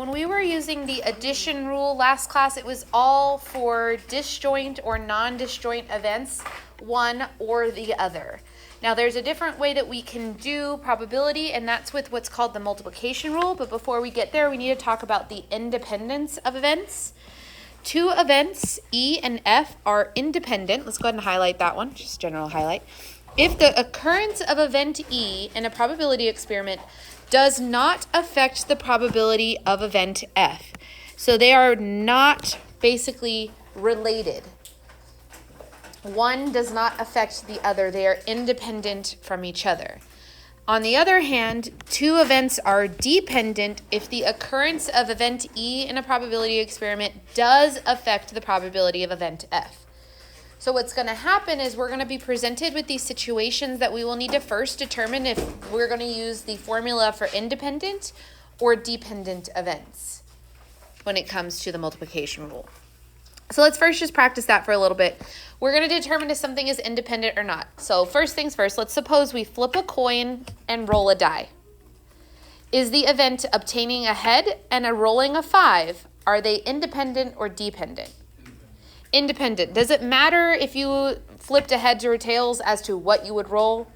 when we were using the addition rule last class, it was all for disjoint or non-disjoint events, one or the other. Now there's a different way that we can do probability, and that's with what's called the multiplication rule. But before we get there, we need to talk about the independence of events. Two events, E and F, are independent. Let's go ahead and highlight that one, just general highlight. If the occurrence of event E in a probability experiment does not affect the probability of event F. So they are not basically related. One does not affect the other. They are independent from each other. On the other hand, two events are dependent if the occurrence of event E in a probability experiment does affect the probability of event F. So what's going to happen is we're going to be presented with these situations that we will need to first determine if we're going to use the formula for independent or dependent events when it comes to the multiplication rule. So let's first just practice that for a little bit. We're going to determine if something is independent or not. So first things first, let's suppose we flip a coin and roll a die. Is the event obtaining a head and a rolling a 5, are they independent or dependent? Independent. Does it matter if you flipped a heads or tails as to what you would roll?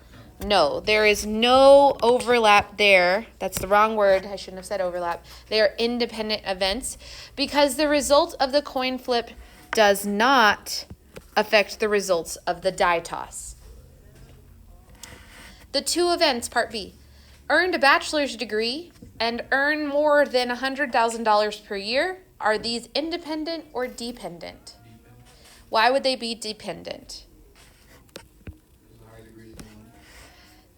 No, there is no overlap there. That's the wrong word. I shouldn't have said overlap. They are independent events because the result of the coin flip does not affect the results of the die toss. The two events, part B, earned a bachelor's degree and earn more than $100,000 per year. Are these independent or dependent? Why would they be dependent?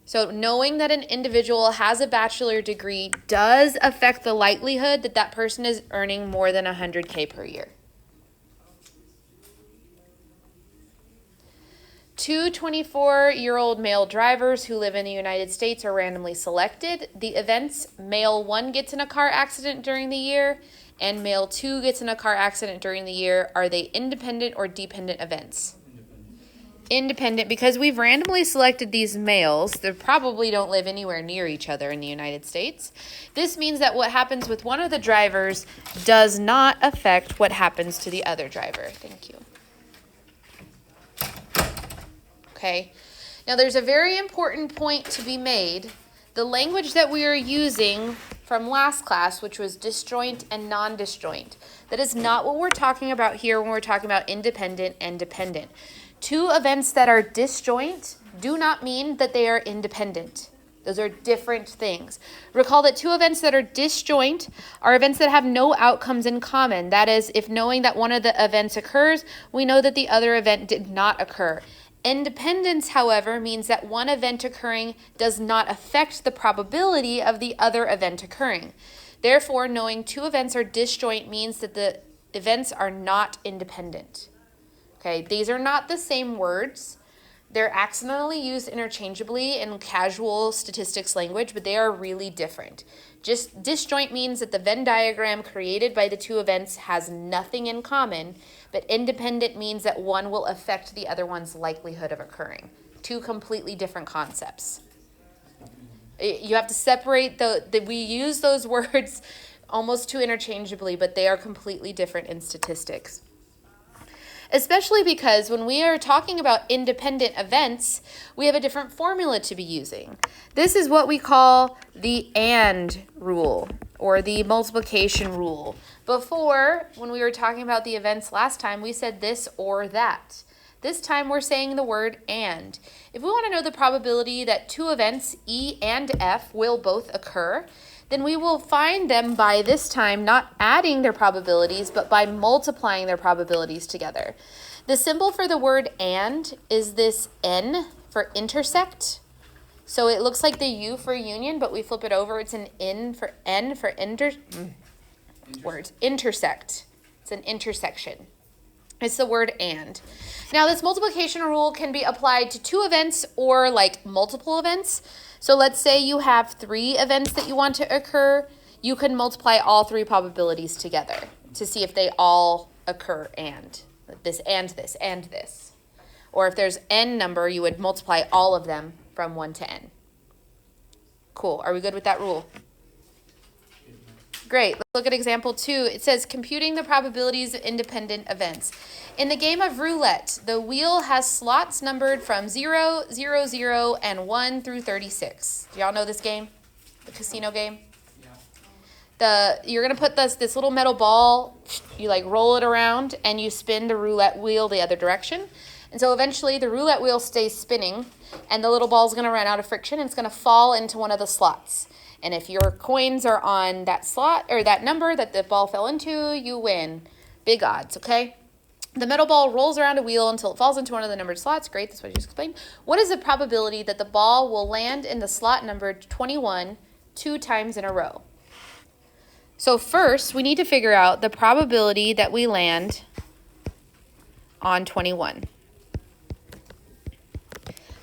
So knowing that an individual has a bachelor degree does affect the likelihood that that person is earning more than $100K per year. Two 24-year-old male drivers who live in the United States are randomly selected. The events, male 1 gets in a car accident during the year and male 2 gets in a car accident during the year. Are they independent or dependent events? Independent, because we've randomly selected these males. They probably don't live anywhere near each other in the United States. This means that what happens with one of the drivers does not affect what happens to the other driver. Thank you. Okay. Now there's a very important point to be made. The language that we are using from last class, which was disjoint and non-disjoint, that is not what we're talking about here when we're talking about independent and dependent. Two events that are disjoint do not mean that they are independent. Those are different things. Recall that two events that are disjoint are events that have no outcomes in common. That is, if knowing that one of the events occurs, we know that the other event did not occur. Independence, however, means that one event occurring does not affect the probability of the other event occurring. Therefore, knowing two events are disjoint means that the events are not independent. Okay, these are not the same words. They're accidentally used interchangeably in casual statistics language, but they are really different. Just disjoint means that the Venn diagram created by the two events has nothing in common, but independent means that one will affect the other one's likelihood of occurring. Two completely different concepts. You have to separate we use those words almost too interchangeably, but they are completely different in statistics. Especially because when we are talking about independent events, we have a different formula to be using. This is what we call the AND rule, or the multiplication rule. Before, when we were talking about the events last time, we said this or that. This time we're saying the word and. If we want to know the probability that two events, E and F, will both occur, then we will find them by this time not adding their probabilities, but by multiplying their probabilities together. The symbol for the word and is this N for intersect. So it looks like the U for union, but we flip it over. It's an N for intersect. It's an intersection. It's the word and. Now this multiplication rule can be applied to two events or like multiple events. So let's say you have 3 events that you want to occur. You can multiply all 3 probabilities together to see if they all occur and. This and this and this. Or if there's n number, you would multiply all of them from 1 to n. Cool. Are we good with that rule? Great. Let's look at example 2. It says computing the probabilities of independent events. In the game of roulette, the wheel has slots numbered from 0, 0, 0, and 1 through 36. Do y'all know this game? The casino game? You're going to put this little metal ball, you like roll it around, and you spin the roulette wheel the other direction. And so eventually the roulette wheel stays spinning, and the little ball's going to run out of friction, and it's going to fall into one of the slots. And if your coins are on that slot, or that number that the ball fell into, you win. Big odds, okay? The metal ball rolls around a wheel until it falls into one of the numbered slots. Great, that's what I just explained. What is the probability that the ball will land in the slot numbered 21 2 times in a row? So first, we need to figure out the probability that we land on 21.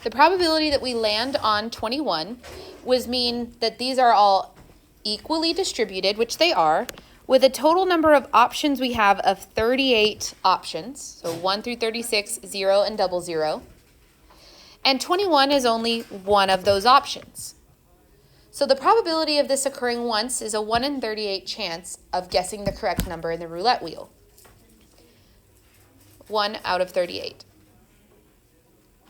The probability that we land on 21 would mean that these are all equally distributed, which they are, with a total number of options we have of 38 options. So 1 through 36, 0 and double 0. And 21 is only one of those options. So the probability of this occurring once is a 1 in 38 chance of guessing the correct number in the roulette wheel. 1 out of 38.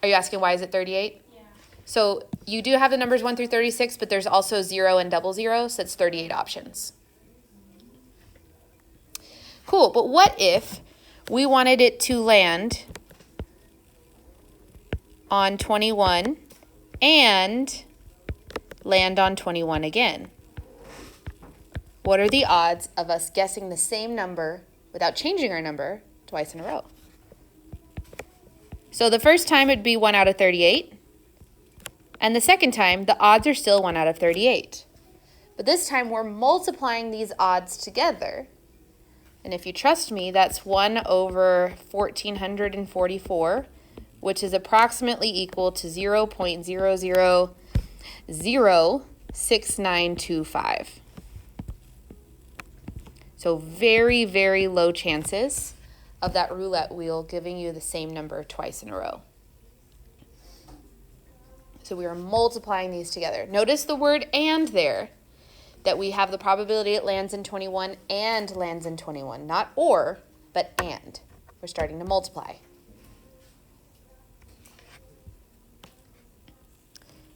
Are you asking why is it 38? Yeah. So you do have the numbers 1 through 36, but there's also 0 and double 0, so it's 38 options. Cool, but what if we wanted it to land on 21 and land on 21 again? What are the odds of us guessing the same number without changing our number twice in a row? So the first time it'd be 1 out of 38. And the second time, the odds are still 1 out of 38. But this time we're multiplying these odds together. And if you trust me, that's 1 over 1,444, which is approximately equal to 0.00006925. So very, very low chances of that roulette wheel giving you the same number twice in a row. So we are multiplying these together. Notice the word "and" there, that we have the probability it lands in 21 and lands in 21. Not or, but and. We're starting to multiply.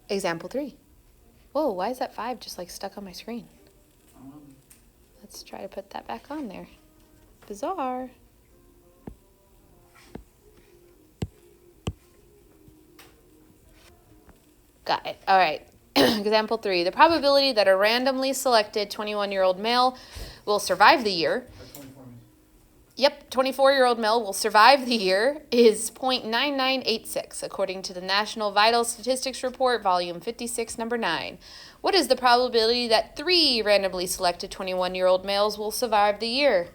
Example 3. Whoa, why is that 5 just like stuck on my screen? Let's try to put that back on there. Bizarre. Got it. All right. Example 3. The probability that a randomly selected 21-year-old male will survive the year. Yep, 24-year-old male will survive the year is 0.9986, according to the National Vital Statistics Report, Volume 56, Number 9. What is the probability that 3 randomly selected 21-year-old males will survive the year?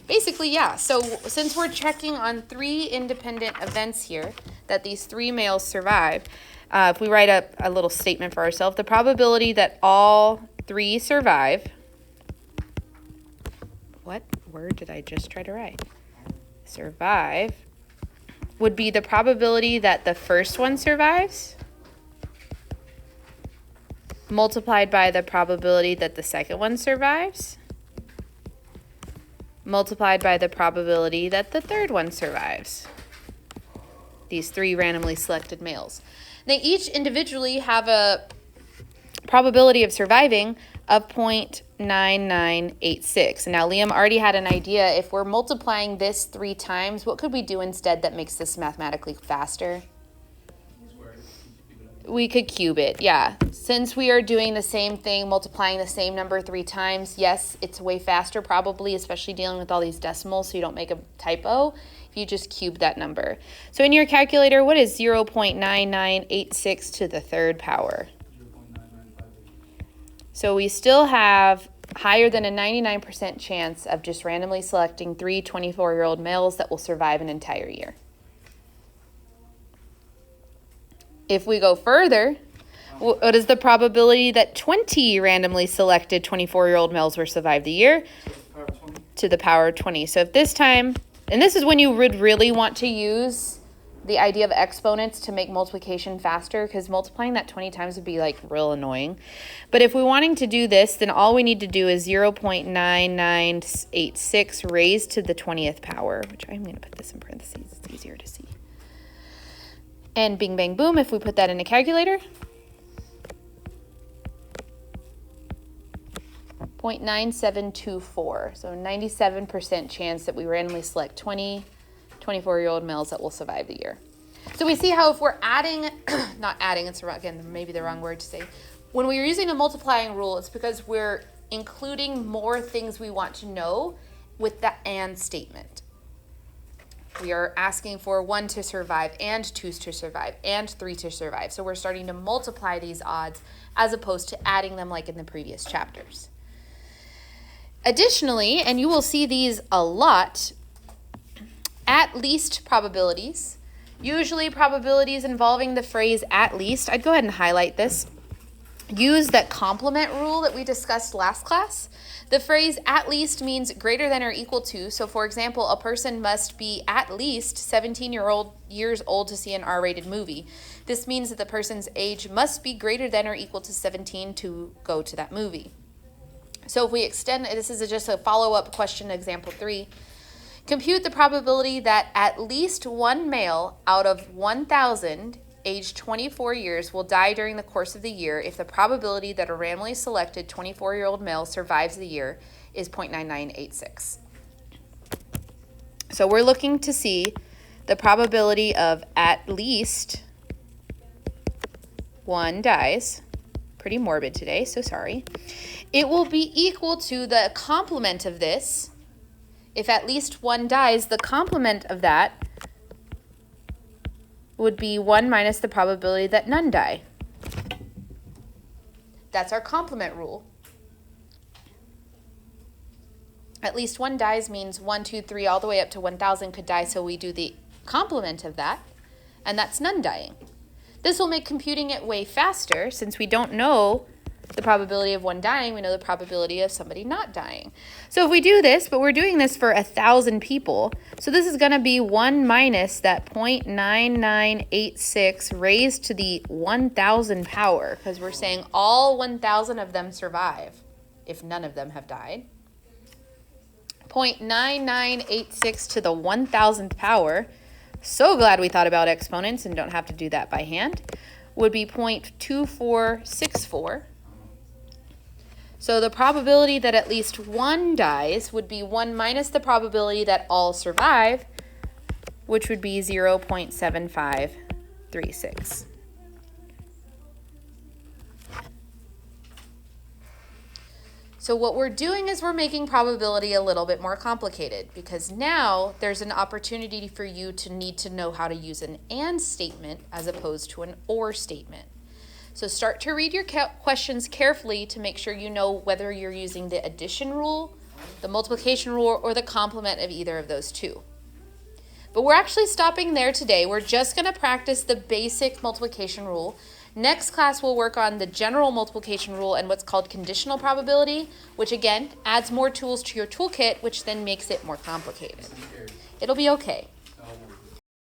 Basically, yeah. So since we're checking on 3 independent events here, that these 3 males survive, if we write up a little statement for ourselves, the probability that all 3 survive, what word did I just try to write? Survive, would be the probability that the first one survives multiplied by the probability that the second one survives multiplied by the probability that the third one survives. These 3 randomly selected males. They each individually have a probability of surviving of 0.9986. Now, Liam already had an idea. If we're multiplying this 3 times, what could we do instead that makes this mathematically faster? We could cube it, yeah. Since we are doing the same thing, multiplying the same number 3 times, yes, it's way faster probably, especially dealing with all these decimals so you don't make a typo if you just cube that number. So in your calculator, what is 0.9986 to the 3rd power? 0.9958. So we still have higher than a 99% chance of just randomly selecting 3 24-year-old males that will survive an entire year. If we go further, what is the probability that 20 randomly selected 24-year-old males will survive the year? To the power of 20. So if this time, and this is when you would really want to use the idea of exponents to make multiplication faster, because multiplying that 20 times would be like real annoying. But if we're wanting to do this, then all we need to do is 0.9986 raised to the 20th power, which I'm going to put this in parentheses. It's easier to see. And bing, bang, boom, if we put that in a calculator, 0.9724. So 97% chance that we randomly select 24-year-old males that will survive the year. So we see how if we're adding, not adding, it's again maybe the wrong word to say. When we're using a multiplying rule, it's because we're including more things we want to know with the and statement. We are asking for 1 to survive, and 2 to survive, and 3 to survive. So we're starting to multiply these odds as opposed to adding them like in the previous chapters. Additionally, and you will see these a lot, at least probabilities, usually probabilities involving the phrase at least. I'd go ahead and highlight this. Use that complement rule that we discussed last class. The phrase at least means greater than or equal to. So for example, a person must be at least 17 years old to see an R-rated movie. This means that the person's age must be greater than or equal to 17 to go to that movie. So if we extend, this is just a follow-up question to example 3. Compute the probability that at least one male out of 1,000 aged 24 years will die during the course of the year if the probability that a randomly selected 24-year-old male survives the year is 0.9986. So we're looking to see the probability of at least one dies. Pretty morbid today, so sorry. It will be equal to the complement of this. If at least one dies, the complement of that would be 1 minus the probability that none die. That's our complement rule. At least one dies means 1, 2, 3, all the way up to 1,000 could die, so we do the complement of that, and that's none dying. This will make computing it way faster since we don't know the probability of one dying, we know the probability of somebody not dying. So if we do this, but we're doing this for 1,000 people, so this is going to be 1 minus that 0.9986 raised to the 1,000 power, because we're saying all 1,000 of them survive if none of them have died. 0.9986 to the 1,000th power, so glad we thought about exponents and don't have to do that by hand, would be 0.2464. So the probability that at least one dies would be 1 minus the probability that all survive, which would be 0.7536. So what we're doing is we're making probability a little bit more complicated, because now there's an opportunity for you to need to know how to use an and statement as opposed to an or statement. So start to read your questions carefully to make sure you know whether you're using the addition rule, the multiplication rule, or the complement of either of those two. But we're actually stopping there today. We're just going to practice the basic multiplication rule. Next class we'll work on the general multiplication rule and what's called conditional probability, which again adds more tools to your toolkit, which then makes it more complicated. It'll be okay.